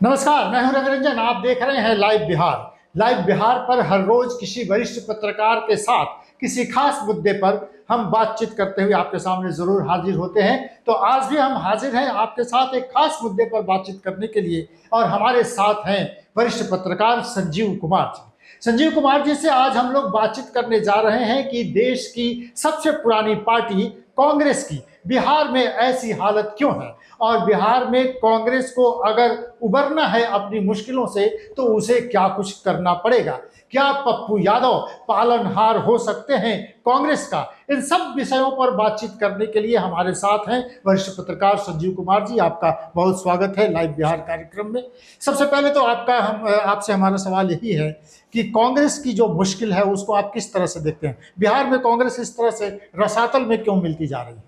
नमस्कार, मैं हूं रवि रंजन। आप देख रहे हैं लाइव बिहार। लाइव बिहार पर हर रोज किसी वरिष्ठ पत्रकार के साथ किसी खास मुद्दे पर हम बातचीत करते हुए आपके सामने जरूर हाजिर होते हैं। तो आज भी हम हाजिर हैं आपके साथ एक खास मुद्दे पर बातचीत करने के लिए, और हमारे साथ हैं वरिष्ठ पत्रकार संजीव कुमार जी। संजीव कुमार जी से आज हम लोग बातचीत करने जा रहे हैं कि देश की सबसे पुरानी पार्टी कांग्रेस की बिहार में ऐसी हालत क्यों है, और बिहार में कांग्रेस को अगर उबरना है अपनी मुश्किलों से तो उसे क्या कुछ करना पड़ेगा। क्या पप्पू यादव पालनहार हो सकते हैं कांग्रेस का? इन सब विषयों पर बातचीत करने के लिए हमारे साथ हैं वरिष्ठ पत्रकार संजीव कुमार जी। आपका बहुत स्वागत है लाइव बिहार कार्यक्रम में। सबसे पहले तो आपसे हमारा सवाल यही है कि कांग्रेस की जो मुश्किल है उसको आप किस तरह से देखते हैं? बिहार में कांग्रेस इस तरह से रसातल में क्यों मिलती जा रही है?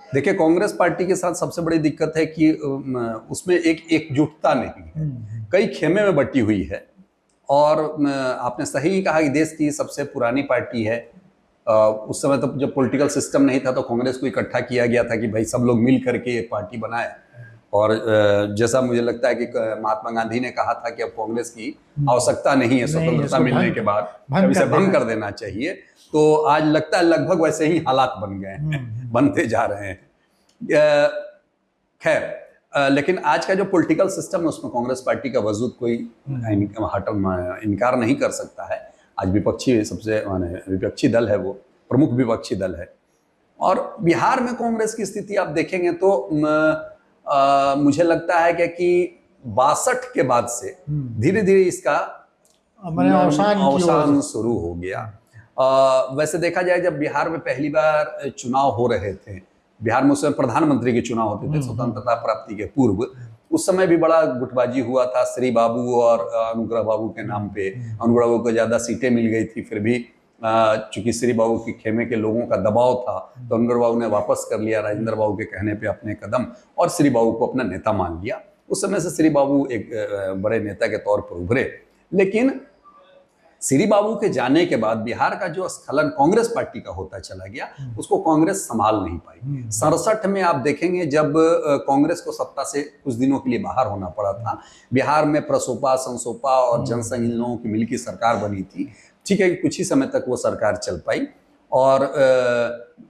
देखिए, कांग्रेस पार्टी के साथ सबसे बड़ी दिक्कत है कि उसमें एक एकजुटता नहीं है, कई खेमे में बटी हुई है। और आपने सही कहा कि देश की सबसे पुरानी पार्टी है। उस समय तो जब पॉलिटिकल सिस्टम नहीं था तो कांग्रेस को इकट्ठा किया गया था कि भाई सब लोग मिल करके एक पार्टी बनाए। और जैसा मुझे लगता है कि महात्मा गांधी ने कहा था कि अब कांग्रेस की आवश्यकता नहीं है, स्वतंत्रता मिलने के बाद अब इसे भंग कर देना चाहिए। तो आज लगता है लगभग वैसे ही हालात बन गए हैं, बनते जा रहे हैं। खैर, लेकिन आज का जो पॉलिटिकल सिस्टम है उसमें कांग्रेस पार्टी का वजूद कोई इनकार नहीं कर सकता है। आज विपक्षी सबसे विपक्षी दल है, वो प्रमुख विपक्षी दल है। और बिहार में कांग्रेस की स्थिति आप देखेंगे तो मुझे लगता है कि 62 के बाद से धीरे धीरे इसका अवसान शुरू हो गया। वैसे देखा जाए, जब बिहार में पहली बार चुनाव हो रहे थे, बिहार में उस समय प्रधानमंत्री के चुनाव होते थे स्वतंत्रता प्राप्ति के पूर्व, उस समय भी बड़ा गुटबाजी हुआ था श्री बाबू और अनुग्रह बाबू के नाम पे। अनुग्रह बाबू को ज्यादा सीटें मिल गई थी, फिर भी चूंकि श्री बाबू के खेमे के लोगों का दबाव था तो अनुग्रह बाबू ने वापस कर लिया राजेंद्र बाबू के कहने पे अपने कदम, और श्री बाबू को अपना नेता मान लिया। उस समय से श्री बाबू एक बड़े नेता के तौर पर उभरे। लेकिन श्री बाबू के जाने के बाद बिहार का जो स्खलन कांग्रेस पार्टी का होता चला गया, उसको कांग्रेस संभाल नहीं पाई। 67 में आप देखेंगे, जब कांग्रेस को सत्ता से कुछ दिनों के लिए बाहर होना पड़ा था, बिहार में प्रसोपा, संसोपा और जनसंघ इन लोगों की मिलकर सरकार बनी थी। ठीक है, कुछ ही समय तक वो सरकार चल पाई, और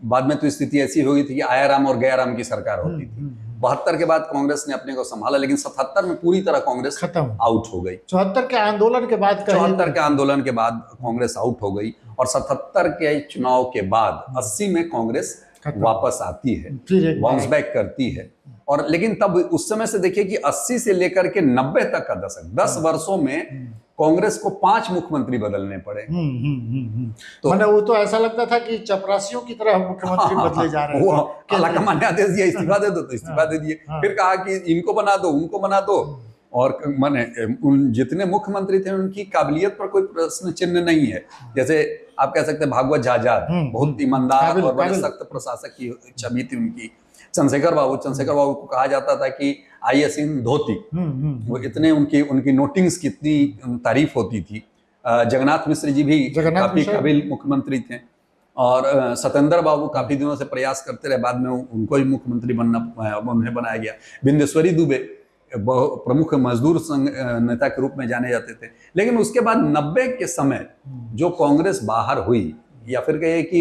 बाद में तो स्थिति ऐसी हो गई थी कि आयाराम और गयाराम की सरकार होती थी। 72 के बाद कांग्रेस ने अपने को संभाला, लेकिन 77 में पूरी तरह कांग्रेस खत्म आउट हो गई। 74 के आंदोलन के बाद कांग्रेस आउट हो गई, और 77 के चुनाव के बाद 80 में कांग्रेस वापस आती है, बाउंस बैक करती है। और लेकिन तब उस समय से देखिए कि 80 से लेकर के 90 तक का दशक, 10 वर्षों में कांग्रेस को 5 मुख्यमंत्री बदलने पड़े। तो मैंने वो तो ऐसा लगता था कि चपरासियों की तरह मुख्यमंत्री बदले जा रहे हैं। आलाकमान ने आदेश दिया इस्तीफा दे दो तो इस्तीफा दे दिए, फिर कहा कि इनको बना दो, उनको बना दो। और माने उन जितने मुख्यमंत्री थे उनकी काबिलियत पर कोई प्रश्न चिन्ह नहीं है। जैसे आप कह सकते हैं भागवत आजाद बहुत ईमानदार और बड़े सख्त प्रशासक की छवि थी उनकी। चंद्रशेखर बाबू को कहा जाता था कि IAS इन धोती। वो इतने उनकी नोटिंग्स की इतनी तारीफ होती थी। जगन्नाथ मिश्र जी भी काफी काबिल मुख्यमंत्री थे, और सत्येंद्र बाबू काफी दिनों से प्रयास करते रहे, बाद में उनको ही मुख्यमंत्री उन्हें बनाया गया। बिंदेश्वरी दुबे प्रमुख मजदूर संघ नेता के रूप में जाने जाते थे। लेकिन उसके बाद 90 के समय जो कांग्रेस बाहर हुई, या फिर कहे कि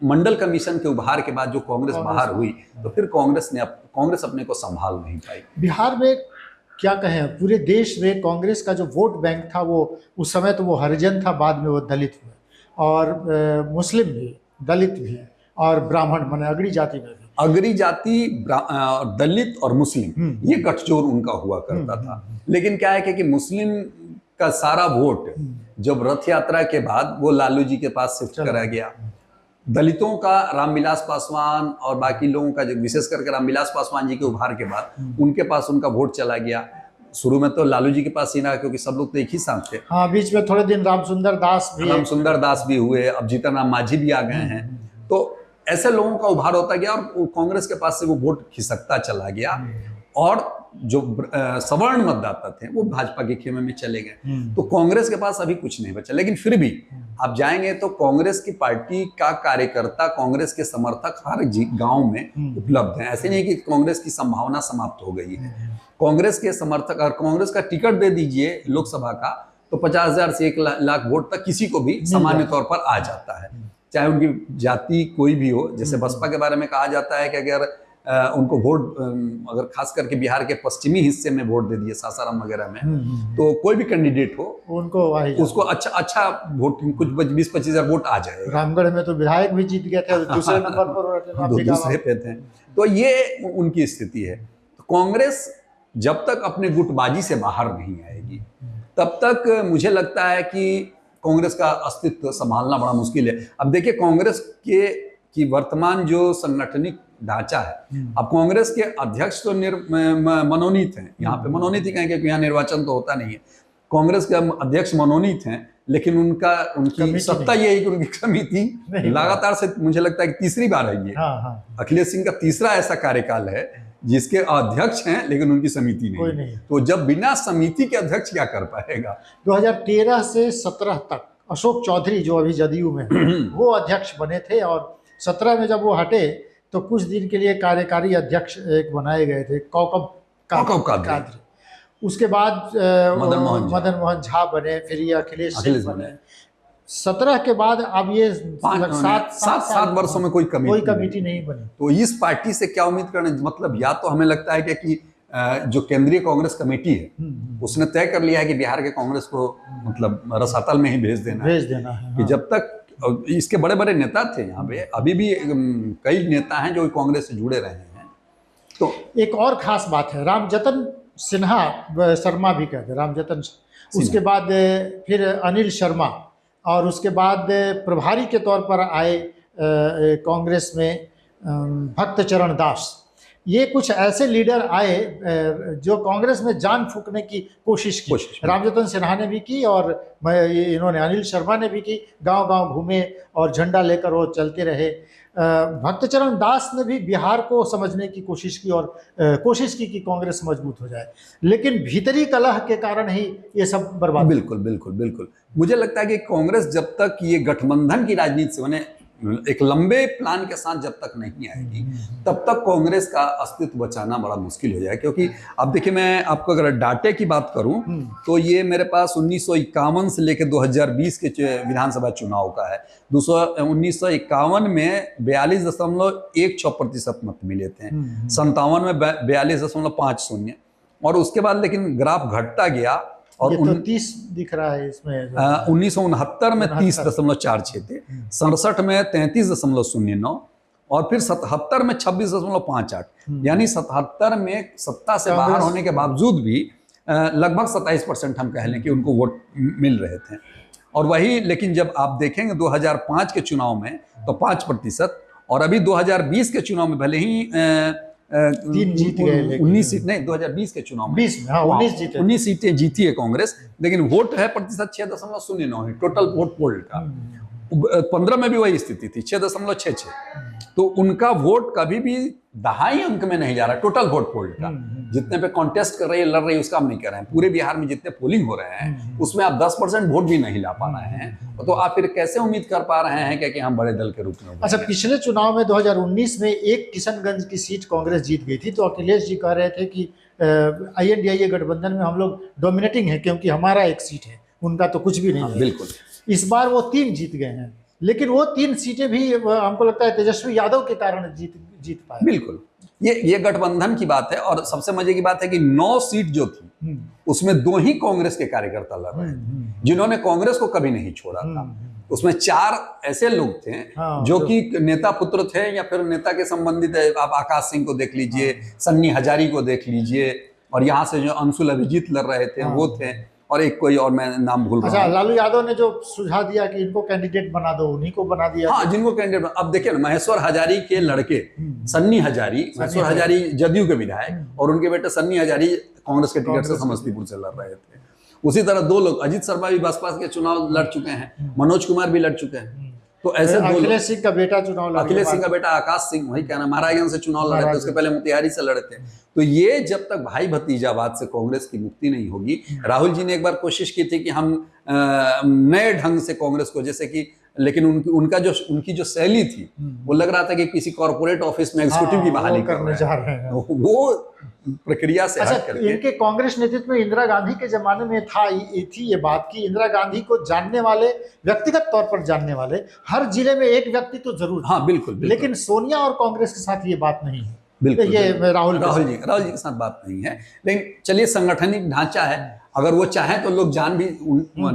मंडल कमीशन के उभार के बाद जो कांग्रेस बाहर हुई, तो फिर कांग्रेस अपने को संभाल नहीं पाई। बिहार में क्या कहें, पूरे देश में कांग्रेस का जो वोट बैंक था वो उस समय तो वो हरिजन था, बाद में वो दलित हुए, और मुस्लिम भी, दलित भी, और ब्राह्मण माने अगड़ी जाति में भी। अगड़ी जाति, दलित और मुस्लिम, ये गठजोड़ उनका हुआ करता था। लेकिन क्या है कि मुस्लिम का सारा वोट जब रथ यात्रा के बाद वो लालू जी के पास शिफ्ट करा गया। दलितों का रामविलास पासवान और बाकी लोगों का, विशेष करके रामविलास पासवान जी के उभार के बाद उनके पास उनका वोट चला गया। शुरू में तो लालू जी के पास ही ना, क्योंकि सब लोग तो एक ही साथ थे। हाँ, बीच में थोड़े दिन रामसुंदर दास भी हुए, अब जीतन राम मांझी भी आ गए हैं। तो ऐसे लोगों का उभार होता गया और कांग्रेस के पास से वो वोट खिसकता चला गया। और जो सवर्ण मतदाता थे वो भाजपा के खेमे में चले गए। तो कांग्रेस के पास अभी कुछ नहीं बचा। लेकिन फिर भी आप जाएंगे तो कांग्रेस की पार्टी का कार्यकर्ता, कांग्रेस के समर्थक हर गांव में उपलब्ध हैं। ऐसे नहीं कि कांग्रेस की संभावना समाप्त हो गई है। कांग्रेस के समर्थक, और कांग्रेस का टिकट दे दीजिए लोकसभा का, तो 50,000 से 1 लाख वोट तक किसी को भी सामान्य तौर पर आ जाता है, चाहे उनकी जाति कोई भी हो। जैसे बसपा के बारे में कहा जाता है कि अगर उनको वोट, अगर खास करके बिहार के पश्चिमी हिस्से में वोट दे दिए, सासाराम वगैरह में, तो कोई भी कैंडिडेट हो उनको उसको अच्छा वोटिंग, कुछ 20-25 हजार वोट आ जाएगा। रामगढ़ में तो विधायक भी जीत गए थे, दूसरे नंबर पर दूसरे पे थे। तो ये उनकी स्थिति है। तो कांग्रेस जब तक अपने गुटबाजी से बाहर नहीं आएगी तब तक मुझे लगता है कि कांग्रेस का अस्तित्व संभालना बड़ा मुश्किल है। अब देखिए कांग्रेस की वर्तमान जो संगठनिक ढांचा है, अब कांग्रेस के अध्यक्ष तो मनोनीत हैं, यहाँ पे मनोनीत ही कहेंगे क्योंकि यहाँ निर्वाचन तो होता नहीं है। कांग्रेस के अध्यक्ष मनोनीत हैं, लेकिन उनकी सत्ता ये है कि उनकी समिति लगातार से, मुझे लगता है कि तीसरी बार है ये। अखिलेश सिंह का तीसरा ऐसा कार्यकाल है जिसके अध्यक्ष हैं लेकिन उनकी समिति नहीं। तो जब बिना समिति के अध्यक्ष क्या कर पाएगा। 2013 से 17 तक अशोक चौधरी जो अभी जदयू में वो अध्यक्ष बने थे, और 17 में जब वो हटे तो कुछ दिन के लिए कार्यकारी अध्यक्ष एक बनाए गए थे, कौकब कादरी। उसके बाद मदन मोहन झा बने, फिर ये अखिलेश बने। 17 के बाद अब ये 7 वर्षों में कोई कमेटी नहीं बनी। तो इस पार्टी से क्या उम्मीद करने, मतलब या तो हमें लगता है कि जो केंद्रीय कांग्रेस कमेटी है उसने तय कर लिया है कि बिहार के कांग्रेस को मतलब रसातल में ही भेज देना है। कि जब तक इसके बड़े बड़े नेता थे यहाँ पे, अभी भी कई नेता हैं जो कांग्रेस से जुड़े रहे हैं। तो एक और खास बात है, रामजतन सिन्हा शर्मा भी कहते, रामजतन, उसके बाद फिर अनिल शर्मा, और उसके बाद प्रभारी के तौर पर आए कांग्रेस में भक्तचरण दास। ये कुछ ऐसे लीडर आए जो कांग्रेस में जान फूंकने की कोशिश की। रामजतन सिन्हा ने भी की, और इन्होंने, अनिल शर्मा ने भी की, गांव-गांव घूमे और झंडा लेकर वो चलते रहे। भक्तचरण दास ने भी बिहार को समझने की कोशिश की, और कोशिश की कि कांग्रेस मजबूत हो जाए, लेकिन भीतरी कलह के कारण ही ये सब बर्बाद। बिल्कुल मुझे लगता है कि कांग्रेस जब तक ये गठबंधन की राजनीति से, मैंने एक लंबे प्लान के साथ जब तक नहीं आएगी तब तक कांग्रेस का अस्तित्व बचाना बड़ा मुश्किल हो जाए। क्योंकि अब देखिए, मैं आपको अगर डाटे की बात करूं तो ये मेरे पास 1951 से लेकर 2020 के विधानसभा चुनाव का है। 1951 में 42.16% मत मिले थे, 57 में 42.50, और उसके बाद लेकिन ग्राफ घटता गया, और ये तो 30 दिख रहा है इसमें। 1969 में 30.46 थे, 67 में 33.09, और फिर 77 में 26.58। यानी 77 में सत्ता से बाहर होने के बावजूद भी लगभग 27% हम कह लें कि उनको वोट मिल रहे थे। और वही, लेकिन जब आप देखेंगे 2005 के चुनाव में तो 5%, और अभी 2020 के चुनाव में भले ही 3 जीत गए, 19 सीट नहीं, 2020 के चुनाव में 19 सीटें जीती है कांग्रेस, लेकिन वोट है प्रतिशत 6.09 है टोटल वोट पोल का। 15 में भी वही स्थिति थी, 6.66। तो उनका वोट कभी भी 2.5 अंक में नहीं जा रहा टोटल वोट पोल का। जितने पे कॉन्टेस्ट कर रही है, लड़ रही है, उसका हम नहीं कर रहे हैं। पूरे बिहार में जितने पोलिंग हो रहे हैं उसमें आप 10% वोट भी नहीं ला पा रहे हैं, तो आप फिर कैसे उम्मीद कर पा रहे हैं कि हम बड़े दल के रूप में। अच्छा, पिछले चुनाव में 2019 में एक किशनगंज की सीट कांग्रेस जीत गई थी, तो अखिलेश जी कह रहे थे कि INDIA गठबंधन में हम लोग डोमिनेटिंग है क्योंकि हमारा एक सीट है, उनका तो कुछ भी नहीं है। बिल्कुल, इस बार वो 3 जीत गए हैं, लेकिन वो 3 सीटें भी हमको लगता है तेजस्वी यादव के कारण जीत पाए। बिल्कुल, ये गठबंधन की बात है। और सबसे मजे की बात है कि 9 सीट जो थी उसमें 2 ही कांग्रेस के कार्यकर्ता लड़ रहे थे, जिन्होंने कांग्रेस को कभी नहीं छोड़ा था। उसमें 4 ऐसे लोग थे जो कि नेता पुत्र थे या फिर नेता के संबंधित है। आप आकाश सिंह को देख लीजिए, सन्नी हजारी को देख लीजिए, और यहाँ से जो अंशुल अभिजीत लड़ रहे थे वो थे, और एक कोई और, मैं नाम भूल रहा हूँ। अच्छा, लालू यादव ने जो सुझाव दिया कि इनको कैंडिडेट बना दो, उन्हीं को बना दिया। हाँ, जिनको कैंडिडेट। अब देखिए ना, महेश्वर हजारी के लड़के सन्नी हजारी, महेश्वर हजारी जदयू के विधायक, और उनके बेटे सन्नी हजारी कांग्रेस के टिकट से समस्तीपुर से लड़ रहे थे। उसी तरह 2 लोग, अजीत शर्मा भी बसपा के चुनाव लड़ चुके हैं, मनोज कुमार भी लड़ चुके हैं। तो ऐसे दो लोग, अखिलेश सिंह का बेटा चुनाव लड़ अखिलेश गया। सिंह का बेटा आकाश सिंह, वही क्या नाम, महाराजगंज से चुनाव लड़े थे, उसके पहले मोतिहारी से लड़े थे। तो ये जब तक भाई भतीजावाद से कांग्रेस की मुक्ति नहीं होगी। राहुल जी ने एक बार कोशिश की थी कि हम नए ढंग से कांग्रेस को, जैसे कि, लेकिन उनकी जो शैली थी, वो लग रहा था कि किसी कॉर्पोरेट ऑफिस में एग्जीक्यूटिव की बहाली करने जा रहे हैं। वो प्रक्रिया से हट करके। इनके कांग्रेस नेतृत्व में इंदिरा गांधी के जमाने में थी ये बात की इंदिरा गांधी को जानने वाले, व्यक्तिगत तौर पर जानने वाले हर जिले में एक व्यक्ति तो जरूर, हाँ बिल्कुल। लेकिन सोनिया और कांग्रेस के साथ ये बात नहीं है। बिल्कुल, ये राहुल जी के साथ बात नहीं है। लेकिन चलिए, संगठनिक ढांचा है, अगर वो चाहे तो लोग जान भी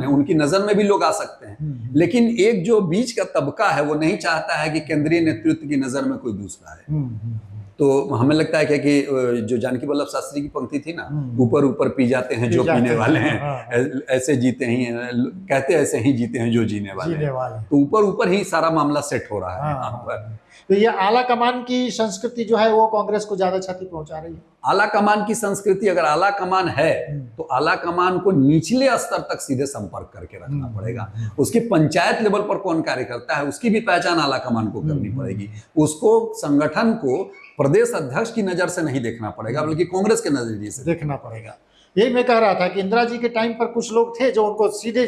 उनकी नजर में भी लोग आ सकते हैं। लेकिन एक जो बीच का तबका है वो नहीं चाहता है कि केंद्रीय नेतृत्व की नजर में कोई दूसरा है। तो हमें लगता है कि जो जानकी वल्लभ शास्त्री की पंक्ति थी ना, ऊपर ऊपर पी जाते हैं जो पीने वाले हैं, ऐसे जीते ही कहते ऐसे ही जीते हैं जो जीने वाले हैं। तो ऊपर ऊपर ही सारा मामला सेट हो रहा है यहाँ पर। तो ये आला कमान की संस्कृति जो है वो कांग्रेस को ज्यादा क्षति पहुंचा रही है। आला कमान की संस्कृति, अगर आला कमान है तो आला कमान को निचले स्तर तक सीधे संपर्क करके रखना पड़ेगा। उसकी पंचायत लेवल पर कौन कार्य करता है उसकी भी पहचान आला कमान को करनी पड़ेगी। उसको, संगठन को प्रदेश अध्यक्ष की नजर से नहीं देखना पड़ेगा, बल्कि कांग्रेस के नजरिए से देखना पड़ेगा। यही मैं कह रहा था कि इंदिरा जी के टाइम पर कुछ लोग थे जो उनको सीधे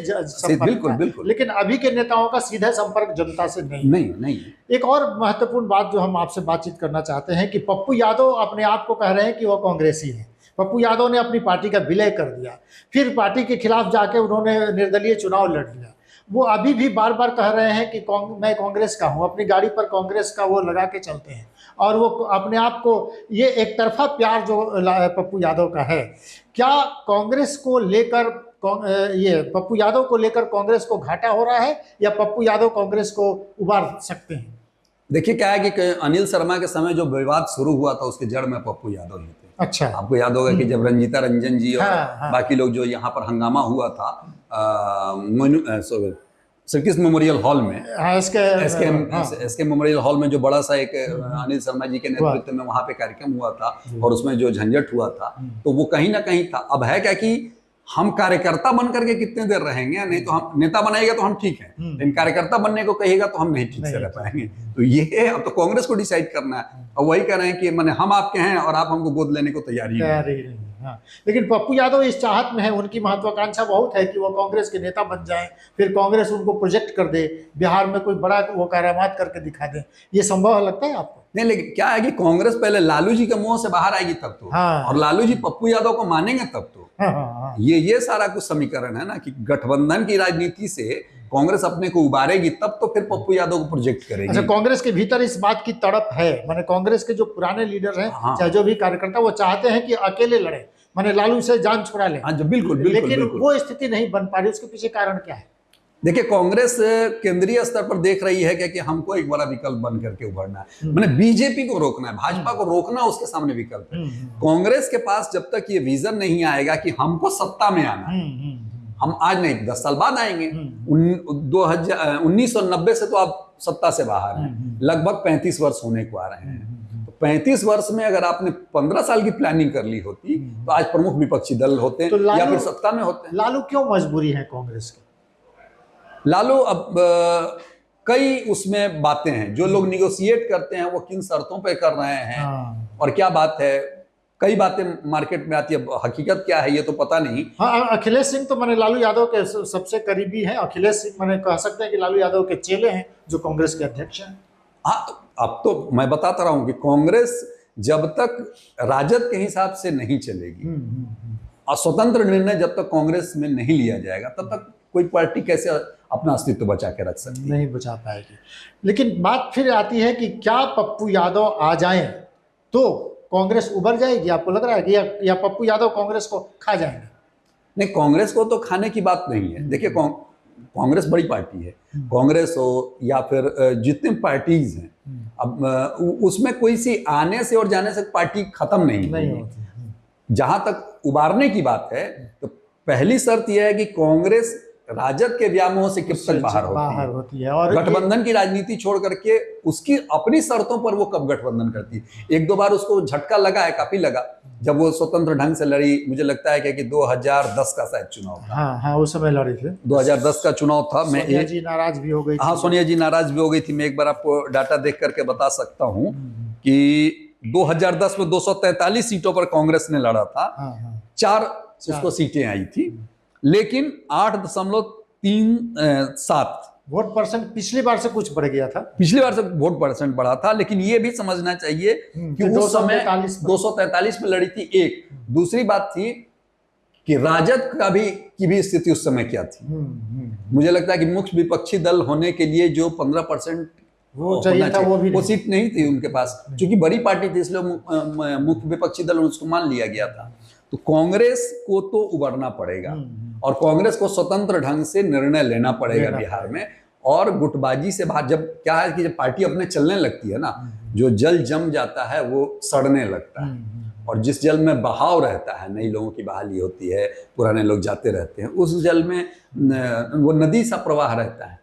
बिल्कुल, लेकिन अभी के नेताओं का सीधा संपर्क जनता से नहीं। एक और महत्वपूर्ण बात जो हम आपसे बातचीत करना चाहते हैं कि पप्पू यादव अपने आप को कह रहे हैं कि वो कांग्रेसी है। पप्पू यादव ने अपनी पार्टी का विलय कर दिया, फिर पार्टी के खिलाफ जाके उन्होंने निर्दलीय चुनाव लड़ लिया। वो अभी भी बार बार कह रहे हैं कि मैं कांग्रेस का हूँ, अपनी गाड़ी पर कांग्रेस का वो लगा के चलते हैं। और वो अपने आप को, ये एक तरफा प्यार जो पप्पू यादव का है, क्या कांग्रेस को लेकर, ये पप्पू यादव को लेकर कांग्रेस को घाटा हो रहा है या पप्पू यादव कांग्रेस को उबार सकते हैं? देखिए क्या है कि अनिल शर्मा के समय जो विवाद शुरू हुआ था उसके जड़ में पप्पू यादव ही थे। अच्छा, आपको याद होगा कि जब रंजीता रंजन जी और बाकी लोग जो यहाँ पर हंगामा हुआ था श्री कृष्ण मेमोरियल हॉल में, एसके मेमोरियल हॉल में जो बड़ा सा एक अनिल शर्मा जी के नेतृत्व में वहां पे कार्यक्रम हुआ था और उसमें जो झंझट हुआ था, तो वो कहीं ना कहीं था। अब है क्या कि हम कार्यकर्ता बन करके कितने देर रहेंगे, नहीं तो हम नेता बनाएगा तो हम ठीक है, लेकिन कार्यकर्ता बनने को कहेगा तो हम नहीं ठीक से रह पाएंगे। तो ये अब तो कांग्रेस को डिसाइड करना है, और वही कह रहे हैं कि माने हम आपके हैं और आप हमको गोद लेने को तैयार ही नहीं। हाँ, लेकिन पप्पू यादव इस चाहत में है, उनकी महत्वाकांक्षा बहुत है कि वो कांग्रेस के नेता बन जाएं, फिर कांग्रेस उनको प्रोजेक्ट कर दे, बिहार में कोई बड़ा वो करामात करके दिखा दे। ये संभव लगता है आपको? नहीं, लेकिन क्या है कि कांग्रेस पहले लालू जी के मुंह से बाहर आएगी तब तो, और लालू जी पप्पू यादव को मानेंगे तब तो। ये सारा कुछ समीकरण है ना कि गठबंधन की राजनीति से कांग्रेस अपने को उबारेगी तब तो फिर पप्पू यादव को प्रोजेक्ट करेगी। अच्छा, कांग्रेस के भीतर इस बात की तड़प है, माने कांग्रेस के जो पुराने लीडर हैं, चाहे जो भी कार्यकर्ता, वो चाहते हैं कि अकेले लड़े, माने लालू से जान छुड़ा ले। हाँ, बिल्कुल, लेकिन वो स्थिति नहीं बन पा रही, उसके पीछे कारण क्या है? देखिए, कांग्रेस केंद्रीय स्तर पर देख रही है कि हमको एक बड़ा विकल्प बन करके उभरना है, मैंने बीजेपी को रोकना है, भाजपा को रोकना, उसके सामने विकल्प है। कांग्रेस के पास जब तक ये विजन नहीं आएगा कि हमको सत्ता में आना है, हम आज नहीं 10 साल बाद आएंगे। 1990 से तो आप सत्ता से बाहर हैं, लगभग 35 वर्ष होने को आ रहे हैं। 35 वर्ष में अगर आपने 15 साल की प्लानिंग कर ली होती तो आज प्रमुख विपक्षी दल होते तो या फिर सत्ता में होते। लालू क्यों मजबूरी है कांग्रेस की? लालू अब कई उसमें बातें हैं, जो लोग निगोशिएट करते हैं वो किन शर्तों पे कर रहे हैं और क्या बात है, कई बातें मार्केट में आती है, हकीकत क्या है ये तो पता नहीं। हाँ, अखिलेश सिंह तो मैंने लालू यादव के सबसे करीबी हैं। अखिलेश सिंह मैंने कह सकते हैं कि लालू यादव के चेले हैं, जो कांग्रेस के अध्यक्ष हैं। हाँ, तो अब तो मैं बताता रहा हूँ कि कांग्रेस जब तक राजद के हिसाब से नहीं चलेगी और स्वतंत्र निर्णय जब तक कांग्रेस में नहीं लिया जाएगा, तब तक कोई पार्टी कैसे अपना अस्तित्व बचा के रख सकती है? नहीं बचा पाएगी। लेकिन बात फिर आती है कि क्या पप्पू यादव आ जाएं तो कांग्रेस उभर जाएगी? आपको लग रहा है कि या पप्पू यादव कांग्रेस को खा जाएंगे? नहीं, कांग्रेस को तो खाने की बात नहीं है। देखिए, कांग्रेस बड़ी पार्टी है, कांग्रेस हो या फिर जितने पार्टीज हैं, अब उसमें कोई सी आने से और जाने से पार्टी खत्म नहीं होती। जहां तक उबारने की बात है तो पहली शर्त यह है कि कांग्रेस राजद के व्यामोह से कब तक बाहर होती है। और गठबंधन की राजनीति छोड़ करके उसकी अपनी शर्तों पर वो कब गठबंधन करती है। एक दो बार उसको झटका लगा है, काफी लगा, जब वो स्वतंत्र ढंग से लड़ी। मुझे लगता है कि 2010 का शायद चुनाव था। हाँ, उस समय लड़ी थी। 2010 का चुनाव था। सोनिया जी नाराज भी हो गई। हाँ, सोनिया जी नाराज भी हो गई थी। मैं एक बार आपको डाटा देख करके बता सकता हूँ कि 2010 में 243 सीटों पर कांग्रेस ने लड़ा था। 4 उसको सीटें आई थी, लेकिन 8.37 वोट परसेंट पिछली बार से कुछ बढ़ गया था। पिछली बार से वोट परसेंट बढ़ा था। लेकिन ये भी समझना चाहिए कि उस समय 243 में लड़ी थी। एक दूसरी बात थी कि राजद की भी स्थिति उस समय क्या थी। मुझे लगता है कि मुख्य विपक्षी दल होने के लिए जो 15% वो चाहिए था, वो सीट नहीं थी उनके पास, क्योंकि बड़ी पार्टी थी, इसलिए मुख्य विपक्षी दल उसको मान लिया गया था। तो कांग्रेस को तो उबरना पड़ेगा और कांग्रेस को स्वतंत्र ढंग से निर्णय लेना पड़ेगा बिहार में। और गुटबाजी से बाहर, जब क्या है कि जब पार्टी अपने चलने लगती है ना, जो जल जम जाता है वो सड़ने लगता है। और जिस जल में बहाव रहता है, नई लोगों की बहाली होती है, पुराने लोग जाते रहते हैं, उस जल में वो नदी सा प्रवाह रहता है।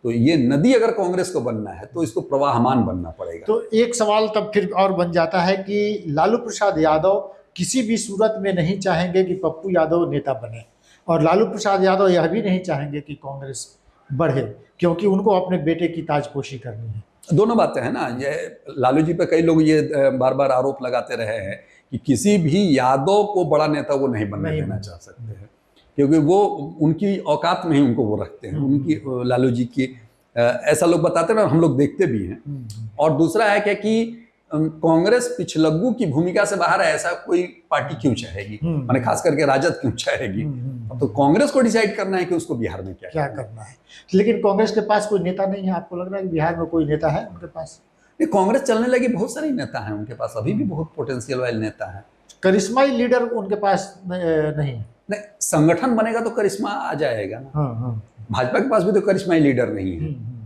तो ये नदी अगर कांग्रेस को बनना है तो इसको प्रवाहमान बनना पड़ेगा। तो एक सवाल तब फिर और बन जाता है कि लालू प्रसाद यादव किसी भी सूरत में नहीं चाहेंगे कि पप्पू यादव नेता बने, और लालू प्रसाद यादव यह भी नहीं चाहेंगे कि कांग्रेस बढ़े, क्योंकि उनको अपने बेटे की ताजपोशी करनी है। दोनों बातें हैं ना। ये लालू जी पे कई लोग ये बार बार आरोप लगाते रहे हैं कि किसी भी यादव को बड़ा नेता वो नहीं बनने देना चाह सकते हैं, क्योंकि वो उनकी औकात में ही उनको वो रखते हैं, उनकी लालू जी की। ऐसा लोग बताते हैं और हम लोग देखते भी हैं। और दूसरा है क्या कि कांग्रेस पिछलग्गू की भूमिका से बाहर है, ऐसा कोई पार्टी क्यों चाहेगी, माने खास करके राजद क्यों चाहेगी। तो कांग्रेस को डिसाइड करना है कि उसको बिहार में क्या करना है। लेकिन कांग्रेस के पास कोई नेता नहीं है। आपको लग रहा है कि बिहार में कोई नेता है उनके पास? कांग्रेस चलने लगी, बहुत सारे नेता हैं उनके पास, अभी भी बहुत पोटेंशियल वाले नेता हैं। करिश्माई लीडर उनके पास नहीं है। नहीं, संगठन बनेगा तो करिश्मा आ जाएगा ना। भाजपा के पास भी तो करिश्माई लीडर नहीं है।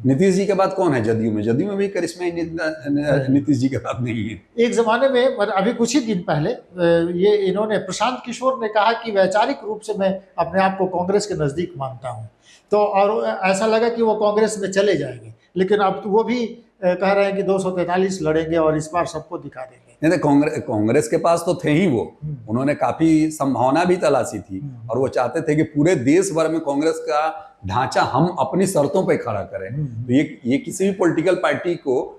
नीतीश जी के बाद कौन है जदयू में? जदयू में भी करिश्माई नीतीश जी के बाद नहीं है। एक जमाने में, अभी कुछ ही दिन पहले ये इन्होंने, प्रशांत किशोर ने कहा कि वैचारिक रूप से मैं अपने आप को कांग्रेस के नजदीक मानता हूं, तो और ऐसा लगा कि वो कांग्रेस में चले जाएंगे। लेकिन अब तो वो भी कह रहे हैं कि 243 लड़ेंगे और इस बार सबको दिखा देंगे। नहीं, कांग्रेस के पास तो थे ही वो, उन्होंने काफी संभावना भी तलाशी थी और वो चाहते थे कि पूरे देश भर में कांग्रेस का ढांचा हम अपनी शर्तों पे खड़ा करें। तो ये किसी भी पॉलिटिकल पार्टी को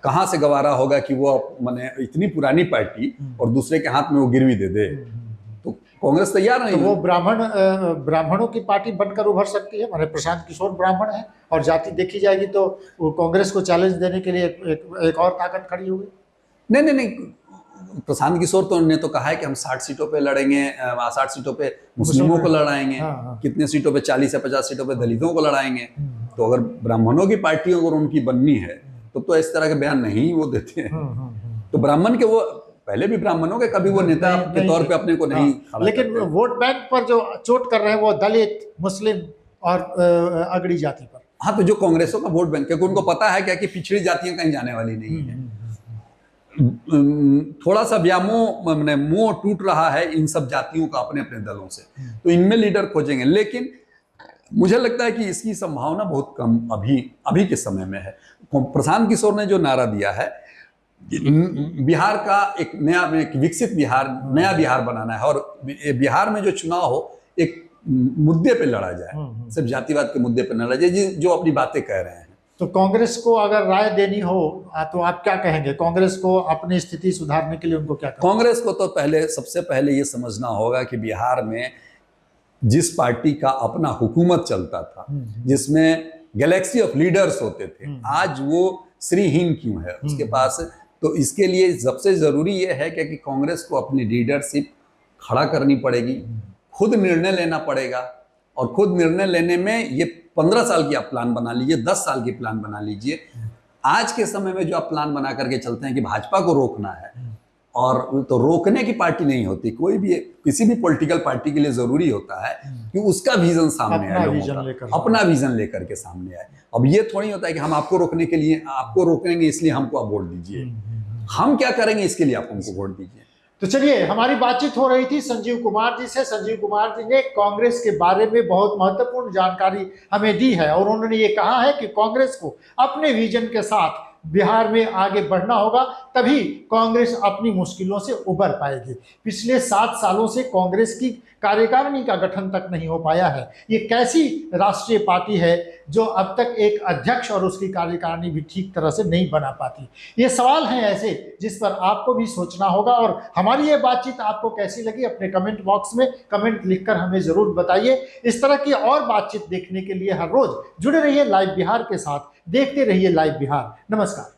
कहां से गवारा होगा कि वो माने इतनी पुरानी पार्टी और दूसरे के हाथ में वो गिरवी दे दे। तो कांग्रेस तैयार नहीं। तो वो ब्राह्मणों की पार्टी बनकर उभर सकती है। माने प्रशांत किशोर ब्राह्मण है और जाति देखी जाएगी तो वो कांग्रेस को चैलेंज देने के लिए एक और ताकत खड़ी होगी। नहीं, प्रशांत किशोर तो ने तो कहा है कि हम 60 सीटों पे लड़ेंगे, 60 सीटों पे मुस्लिमों को लड़ाएंगे। कितने सीटों पे, 40 या 50 सीटों पे दलितों को लड़ाएंगे। तो अगर ब्राह्मणों की पार्टी अगर उनकी बननी है तो इस तरह के बयान नहीं वो देते हैं। तो ब्राह्मण के, वो पहले भी ब्राह्मणों के कभी वो नेता के तौर पे अपने को नहीं, लेकिन वोट बैंक पर जो चोट कर रहे हैं वो दलित, मुस्लिम और अगड़ी जाति पर। हाँ, तो जो कांग्रेसों का वोट बैंक, क्योंकि उनको पता है क्या कि पिछड़ी जातियां कहीं जाने वाली नहीं है। थोड़ा सा व्यामोह, मोह टूट रहा है इन सब जातियों का अपने अपने दलों से, तो इनमें लीडर खोजेंगे। लेकिन मुझे लगता है कि इसकी संभावना बहुत कम अभी के समय में है। प्रशांत किशोर ने जो नारा दिया है, बिहार का एक विकसित बिहार, नया बिहार बनाना है और बिहार में जो चुनाव हो एक मुद्दे पे लड़ा जाए, सिर्फ जातिवाद के मुद्दे पे न लड़ा जाए, जो अपनी बातें कह रहे हैं। तो कांग्रेस को अगर राय देनी हो तो आप क्या कहेंगे? कांग्रेस को अपनी स्थिति सुधारने के लिए उनको क्या कहेंगे? कांग्रेस को तो सबसे पहले ये समझना होगा कि बिहार में जिस पार्टी का अपना हुकूमत चलता था, जिसमें गैलेक्सी ऑफ लीडर्स होते थे, आज वो श्रीहीन क्यों है उसके पास। तो इसके लिए सबसे जरूरी ये है कि कांग्रेस को अपनी लीडरशिप खड़ा करनी पड़ेगी, खुद निर्णय लेना पड़ेगा। और खुद निर्णय लेने में ये 15 साल की आप प्लान बना लीजिए, 10 साल की प्लान बना लीजिए। आज के समय में जो आप प्लान बना करके चलते हैं कि भाजपा को रोकना है, और तो रोकने की पार्टी नहीं होती। कोई भी, किसी भी पॉलिटिकल पार्टी के लिए जरूरी होता है कि उसका विजन सामने आए, अपना विजन लेकर के सामने आए। अब ये थोड़ी होता है कि हम आपको रोकने के लिए, आपको रोकेंगे इसलिए हमको आप वोट दीजिए। हम क्या करेंगे इसके लिए आप हमको वोट दीजिए। तो चलिए, हमारी बातचीत हो रही थी संजीव कुमार जी से। संजीव कुमार जी ने कांग्रेस के बारे में बहुत महत्वपूर्ण जानकारी हमें दी है और उन्होंने ये कहा है कि कांग्रेस को अपने विजन के साथ बिहार में आगे बढ़ना होगा, तभी कांग्रेस अपनी मुश्किलों से उबर पाएगी। पिछले 7 सालों से कांग्रेस की कार्यकारिणी का गठन तक नहीं हो पाया है। ये कैसी राष्ट्रीय पार्टी है जो अब तक एक अध्यक्ष और उसकी कार्यकारिणी भी ठीक तरह से नहीं बना पाती? ये सवाल हैं ऐसे जिस पर आपको भी सोचना होगा। और हमारी ये बातचीत आपको कैसी लगी, अपने कमेंट बॉक्स में कमेंट लिखकर हमें जरूर बताइए। इस तरह की और बातचीत देखने के लिए हर रोज जुड़े रहिए लाइव बिहार के साथ, देखते रहिए लाइव बिहार। नमस्कार।